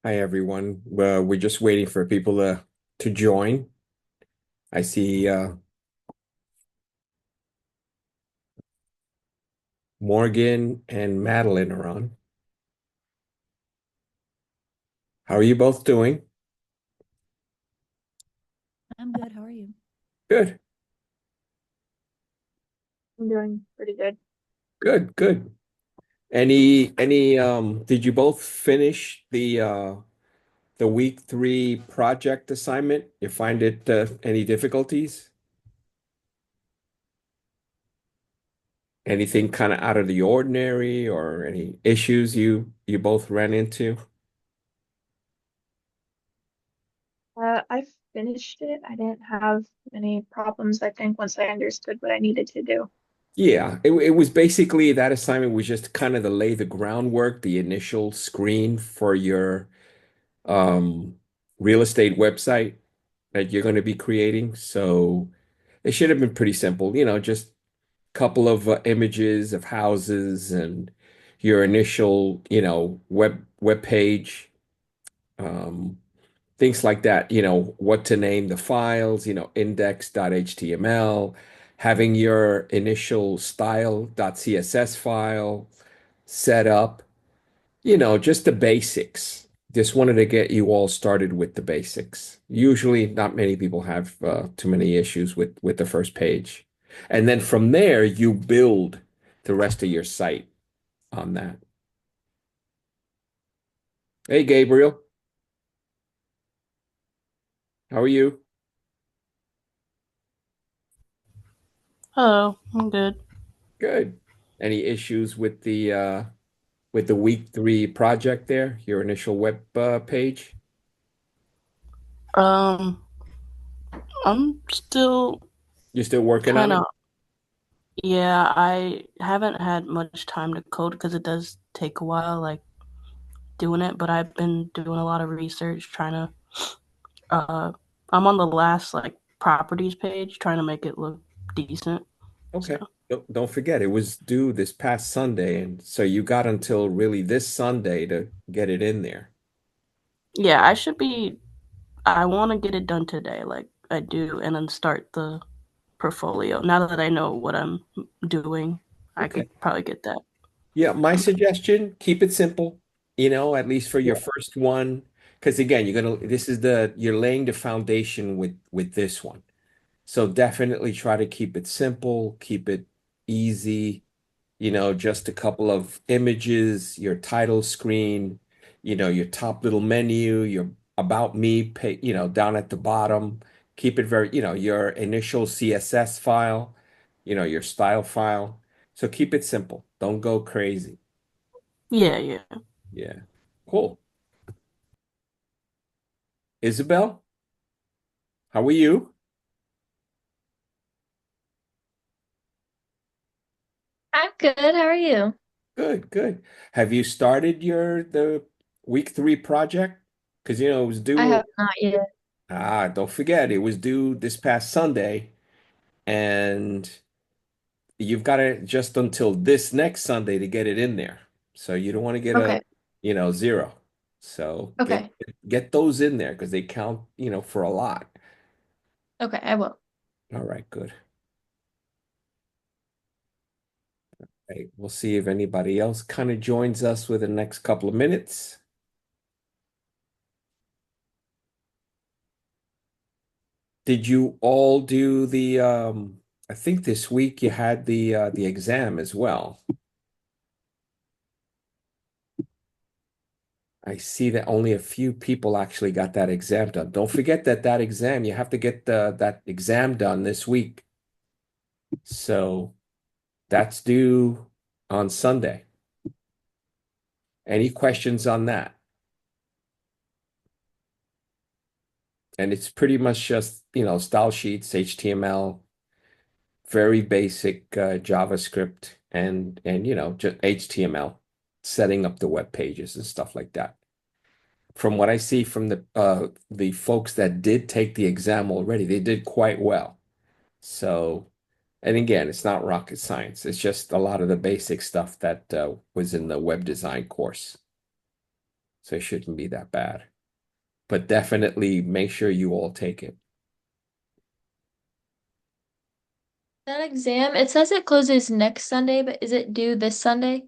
Hi, everyone. We're just waiting for people to join. I see Morgan and Madeline are on. How are you both doing? I'm good. How are you? Good, I'm doing pretty good. good, good. Any did you both finish the week 3 project assignment? You find it any difficulties? Anything kind of out of the ordinary or any issues you both ran into? I finished it. I didn't have any problems, I think, once I understood what I needed to do. Yeah, it was basically that assignment was just kind of to lay the groundwork, the initial screen for your um, real estate website that you're going to be creating. So it should have been pretty simple, just a couple of images of houses and your initial, web page, um, things like that, what to name the files, index.html, having your initial style.css file set up, just the basics. Just wanted to get you all started with the basics. Usually, not many people have too many issues with the first page. And then from there, you build the rest of your site on that. Hey, Gabriel, how are you? Hello, I'm good. Good. Any issues with the week 3 project there, your initial web page? Um, I'm still You're still working on kind it? of, yeah, I haven't had much time to code because it does take a while, like doing it, but I've been doing a lot of research trying to, uh, I'm on the last, like, properties page trying to make it look decent. So, Okay. Don't forget, it was due this past Sunday, and so you got until really this Sunday to get it in there. yeah, I want to get it done today, like I do, and then start the portfolio. Now that I know what I'm doing, I Okay. could probably get that Yeah, my done. suggestion, keep it simple, at least for your Yeah. first one. Because again, you're laying the foundation with this one. So definitely try to keep it simple, keep it easy, just a couple of images, your title screen, your top little menu, your about me, down at the bottom. Keep it very, your initial CSS file, your style file. So keep it simple. Don't go crazy. Yeah, yeah. Yeah. Cool. Isabel, how are you? I'm good. How are you? Good, good. Have you started the week 3 project? Because it was I due. have not yet. Don't forget, it was due this past Sunday, and you've got it just until this next Sunday to get it in there. So you don't want to get a, Okay. 0. So get Okay. get those in there because they count, for a lot. Okay. I will. All right, good. Hey, we'll see if anybody else kind of joins us within the next couple of minutes. Did you all do I think this week you had the exam as well. I see that only a few people actually got that exam done. Don't forget that exam, you have to get that exam done this week. So that's due on Sunday. Any questions on that? And it's pretty much just, style sheets, HTML, very basic JavaScript and just HTML, setting up the web pages and stuff like that. From what I see from the folks that did take the exam already, they did quite well. So, and again, it's not rocket science. It's just a lot of the basic stuff that was in the web design course. so it shouldn't be that bad. But definitely make sure you all take it. That exam, it says it closes next Sunday, but is it due this Sunday?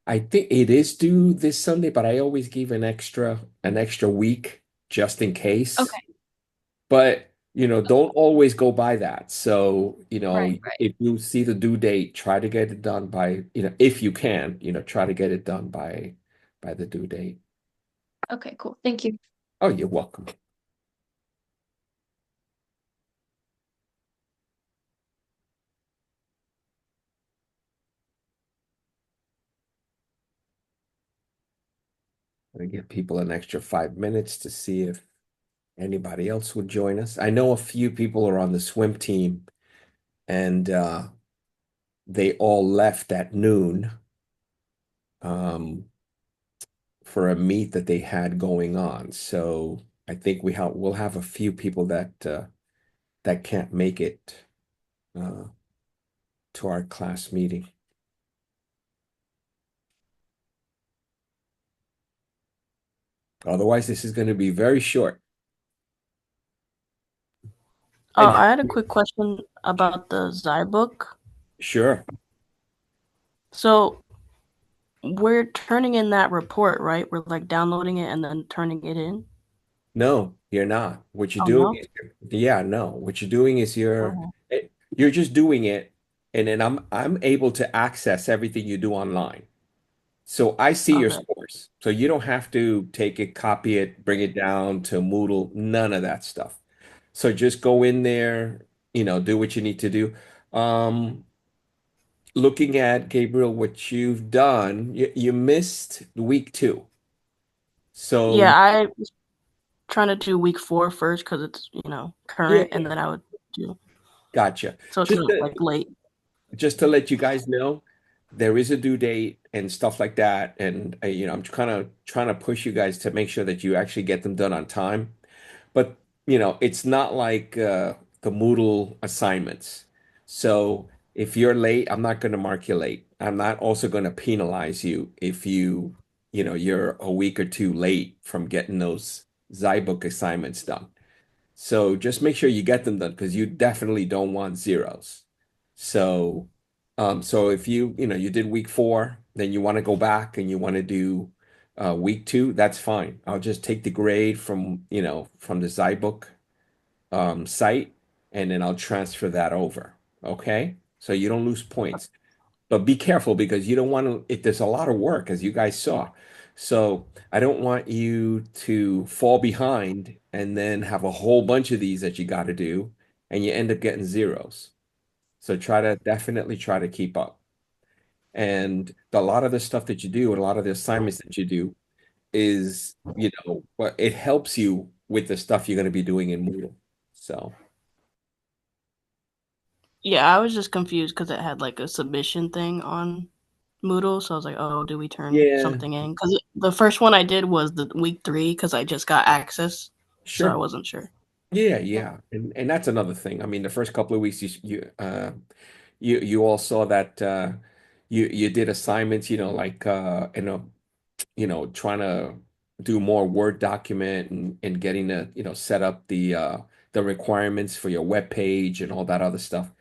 I think it is due this Sunday, but I always give an extra week just in case. Okay. But don't always go by that. So, Right, right. if you see the due date, try to get it done by, if you can, try to get it done by the due date. Okay, cool. Thank you. Oh, you're welcome. I give people an extra 5 minutes to see if anybody else would join us. I know a few people are on the swim team, and they all left at noon um, for a meet that they had going on. So I think we'll have a few people that can't make it uh, to our class meeting. Otherwise, this is going to be very short. Oh, And I had a quick question about the Zybook. sure, So we're turning in that report, right? We're like downloading it and then turning it in. no, you're not. What you're Oh doing no. is, yeah, no. What you're doing is Oh, you're just doing it, and then I'm able to access everything you do online. So I see your okay. scores. So you don't have to take it, copy it, bring it down to Moodle, none of that stuff. So just go in there, do what you need to do. Um, Looking at Gabriel, what you've done, you missed week two. So Yeah, I was trying to do week 4 first because it's yeah, current, and then I would do gotcha. so it's Just not to, like late. just to let you guys know, there is a due date and stuff like that. And I'm kind of trying to push you guys to make sure that you actually get them done on time. But it's not like the Moodle assignments. So if you're late, I'm not going to mark you late. I'm not also going to penalize you if you're a week or two late from getting those Zybook assignments done. So just make sure you get them done because you definitely don't want zeros. So so if you did week four, then you want to go back and you want to do week two, that's fine. I'll just take the grade from the Zybook site, and then I'll transfer that over. Okay? So you don't lose points. But be careful because you don't want to, if there's a lot of work, as you guys saw. So I don't want you to fall behind and then have a whole bunch of these that you got to do and you end up getting zeros. So definitely try to keep up. And a lot of the stuff that you do and a lot of the assignments that you do is, well, it helps you with the stuff you're going to be doing in Moodle. So Yeah, I was just confused because it had like a submission thing on Moodle, so I was like, "Oh, do we turn yeah, something in?" Because the first one I did was the week 3 because I just got access, so I sure. wasn't sure. Yeah, yeah. And that's another thing. I mean, the first couple of weeks you all saw that you did assignments, like trying to do more Word document and getting to, set up the requirements for your web page and all that other stuff.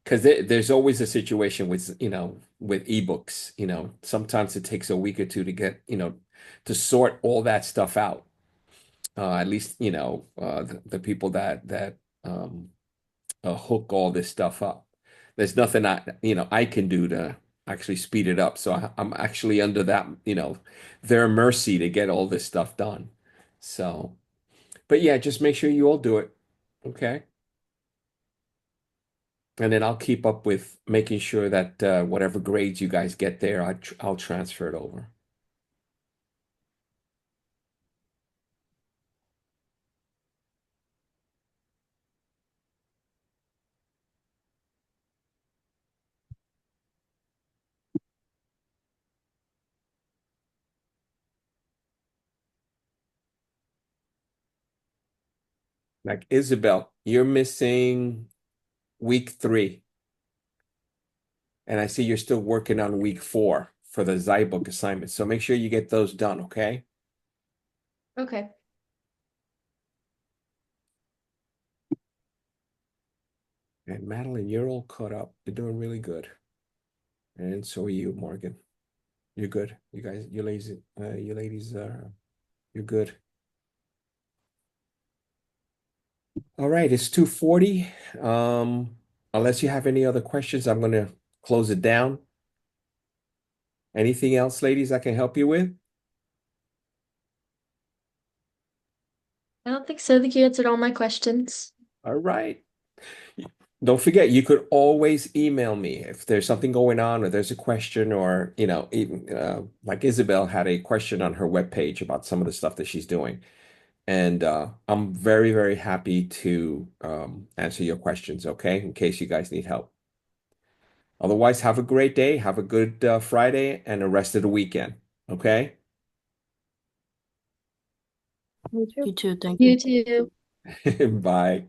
Because there's always a situation with ebooks, sometimes it takes a week or two to get, to sort all that stuff out. At least, the people that um hook all this stuff up. There's nothing I can do to actually speed it up. So I'm actually under their mercy to get all this stuff done. So, but yeah, just make sure you all do it. Okay. And then I'll keep up with making sure that whatever grades you guys get there, I'll transfer it over. Like Isabel, you're missing week three, and I see you're still working on week four for the Zybook assignment. So make sure you get those done, okay? Okay. And Madeline, you're all caught up. You're doing really good. And so are you, Morgan. You're good. You guys, you ladies, you're good. All right, it's 2:40. Unless you have any other questions, I'm gonna close it down. Anything else, ladies, I can help you with? I don't think so. I think you answered all my questions. All right. Don't forget, you could always email me if there's something going on or there's a question or, even like Isabel had a question on her webpage about some of the stuff that she's doing. And I'm very, very happy to answer your questions, okay, in case you guys need help. Otherwise, have a great day. Have a good Friday and the rest of the weekend, okay? Me too. You too. Thank You you. too. Bye.